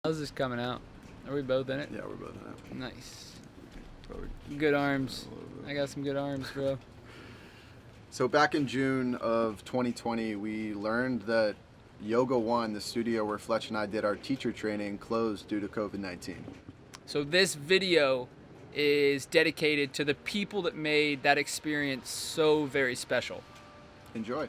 How's this coming out? Are we both in it? Yeah, we're both in it. Nice. Good arms. I got some good arms, bro. So back in June of 2020, we learned that Yoga One, the studio where Fletch and I did our teacher training, closed due to COVID-19. So this video is dedicated to the people that made that experience so very special. Enjoy.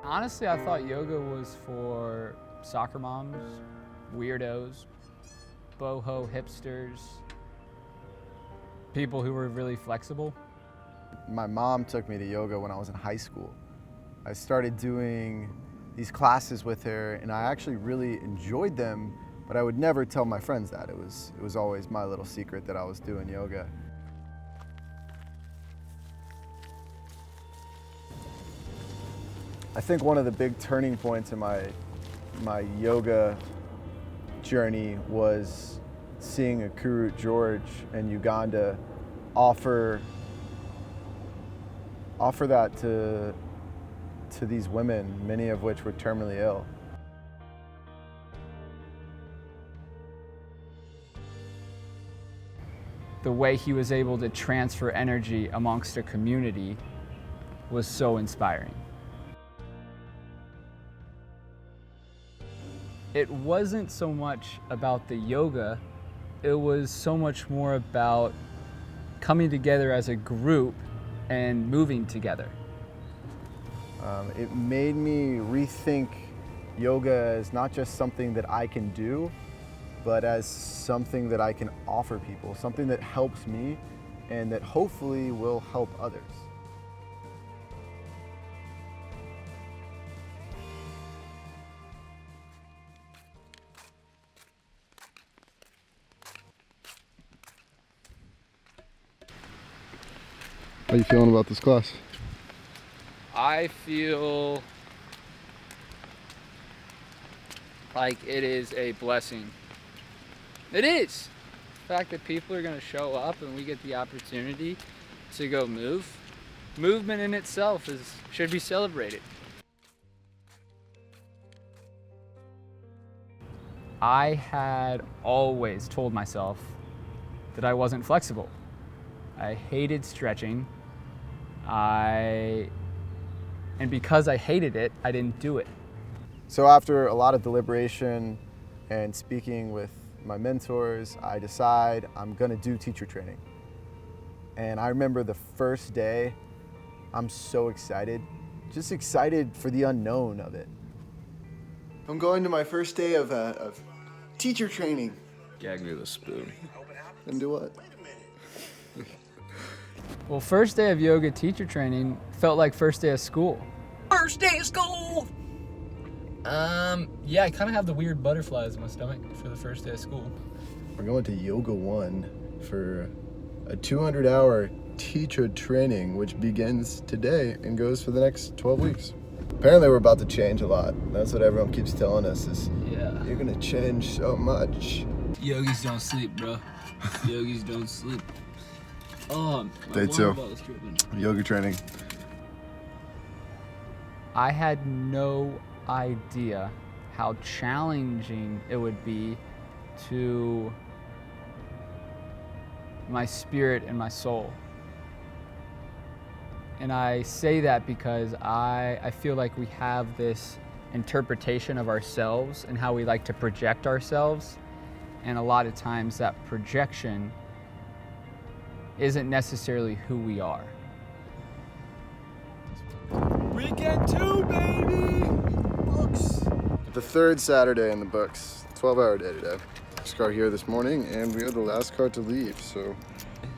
Honestly, I thought yoga was for soccer moms, weirdos, boho hipsters, people who were really flexible. My mom took me to yoga when I was in high school. I started doing these classes with her and I actually really enjoyed them, but I would never tell my friends that. It was always my little secret that I was doing yoga. I think one of the big turning points in my yoga journey was seeing Okurut George in Uganda offer that to these women, many of which were terminally ill. The way he was able to transfer energy amongst a community was so inspiring. It wasn't so much about the yoga, it was so much more about coming together as a group and moving together. It made me rethink yoga as not just something that I can do, but as something that I can offer people, something that helps me and that hopefully will help others. How are you feeling about this class? I feel like it is a blessing. It is. The fact that people are going to show up and we get the opportunity to go move. Movement in itself should be celebrated. I had always told myself that I wasn't flexible. I hated stretching. And because I hated it, I didn't do it. So after a lot of deliberation and speaking with my mentors, I decide I'm gonna do teacher training. And I remember the first day, I'm so excited, just excited for the unknown of it. I'm going to my first day of teacher training. Gag me with a spoon. And do what? Well, first day of yoga teacher training felt like first day of school. First day of school! Yeah, I kind of have the weird butterflies in my stomach for the first day of school. We're going to Yoga One for a 200-hour teacher training, which begins today and goes for the next 12 weeks. Apparently we're about to change a lot. That's what everyone keeps telling us is, Yeah. You're gonna change so much. Yogis don't sleep, bro. Yogis don't sleep. Oh, my Day water two. bottle's dripping. Yoga training. I had no idea how challenging it would be to my spirit and my soul. And I say that because I feel like we have this interpretation of ourselves and how we like to project ourselves. And a lot of times that projection isn't necessarily who we are. Weekend 2, baby! Books. The third Saturday in the books. 12-hour day today. First car here this morning, and we are the last car to leave, so.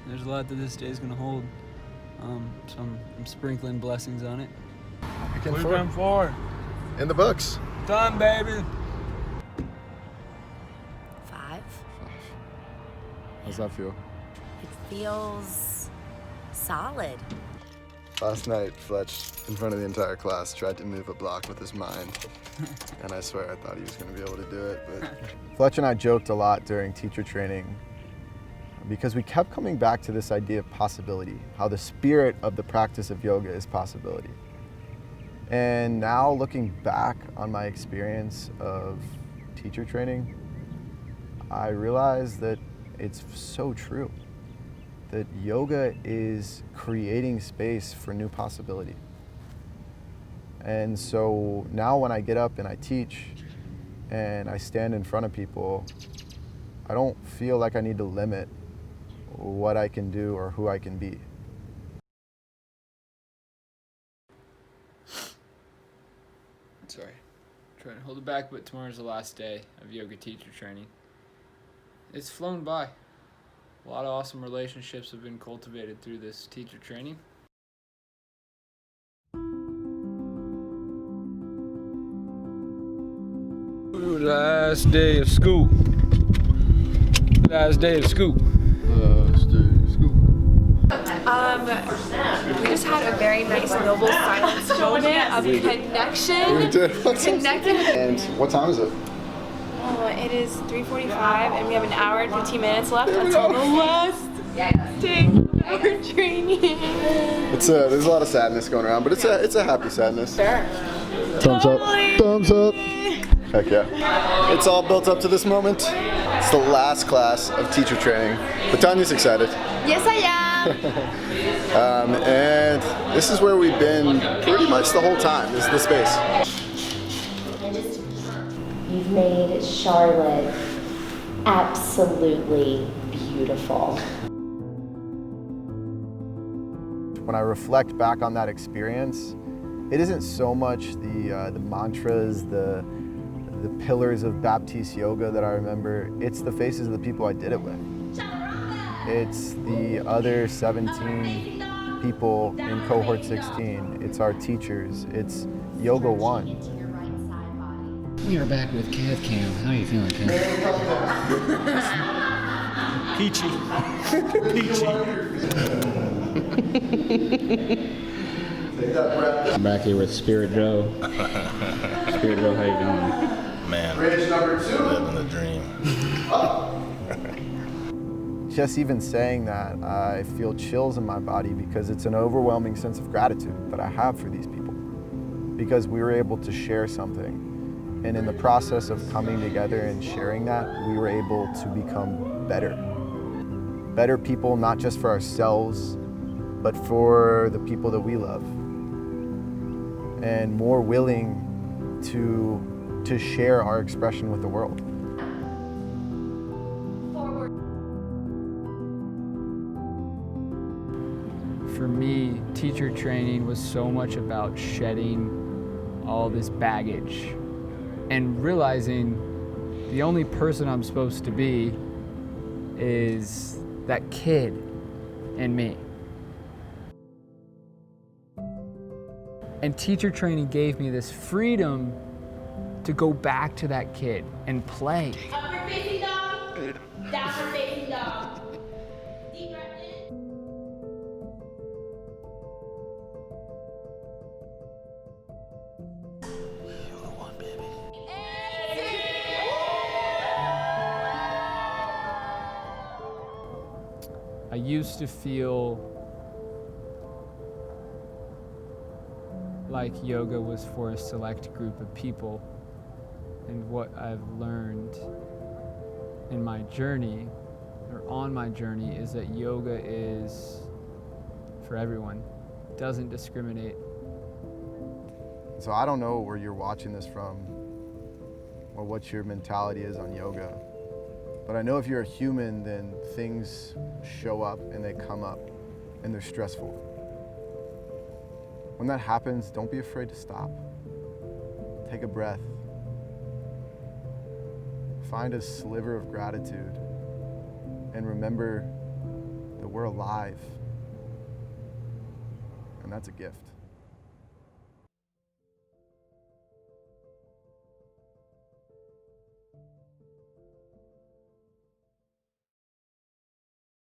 There's a lot that this day is going to hold. So I'm sprinkling blessings on it. Weekend 4. In the books. Done, baby! 5. How's that feel? It feels solid. Last night, Fletch, in front of the entire class, tried to move a block with his mind. And I swear I thought he was going to be able to do it. But Fletch and I joked a lot during teacher training because we kept coming back to this idea of possibility, how the spirit of the practice of yoga is possibility. And now looking back on my experience of teacher training, I realize that it's so true, that yoga is creating space for new possibility. And so now when I get up and I teach and I stand in front of people, I don't feel like I need to limit what I can do or who I can be. Sorry, trying to hold it back, but tomorrow's the last day of yoga teacher training. It's flown by. A lot of awesome relationships have been cultivated through this teacher training. Last day of school. Last day of school. We just had a very nice noble silence moment of connection. We did. Connecting. And what time is it? Oh, it is 3:45 and we have an hour and 15 minutes left until the last day of our training. There's a lot of sadness going around, but it's a happy sadness. Sure. Thumbs Totally. up. Thumbs up. Heck yeah. It's all built up to this moment. It's the last class of teacher training. But Tanya's excited. Yes, I am. And this is where we've been pretty much the whole time. This is the space. You've made Charlotte absolutely beautiful. When I reflect back on that experience, it isn't so much the mantras, the pillars of Baptiste yoga that I remember. It's the faces of the people I did it with. It's the other 17 people in Cohort 16. It's our teachers. It's Yoga 1. We are back with Cav Cam. How are you feeling, Cam? Peachy. I'm back here with Spirit Joe. Spirit Joe, how you doing? Man, Bridge number 2. living the dream. Just even saying that, I feel chills in my body because it's an overwhelming sense of gratitude that I have for these people. Because we were able to share something. And in the process of coming together and sharing that, we were able to become better. Better people, not just for ourselves, but for the people that we love. And more willing to share our expression with the world. For me, teacher training was so much about shedding all this baggage and realizing the only person I'm supposed to be is that kid in me. And teacher training gave me this freedom to go back to that kid and play. Upward facing dog, downward facing dog. Deep breath in. I used to feel like yoga was for a select group of people, and what I've learned in my journey, or on my journey, is that yoga is for everyone. It doesn't discriminate. So I don't know where you're watching this from or what your mentality is on yoga. But I know if you're a human, then things show up and they come up and they're stressful. When that happens, don't be afraid to stop. Take a breath. Find a sliver of gratitude and remember that we're alive. And that's a gift.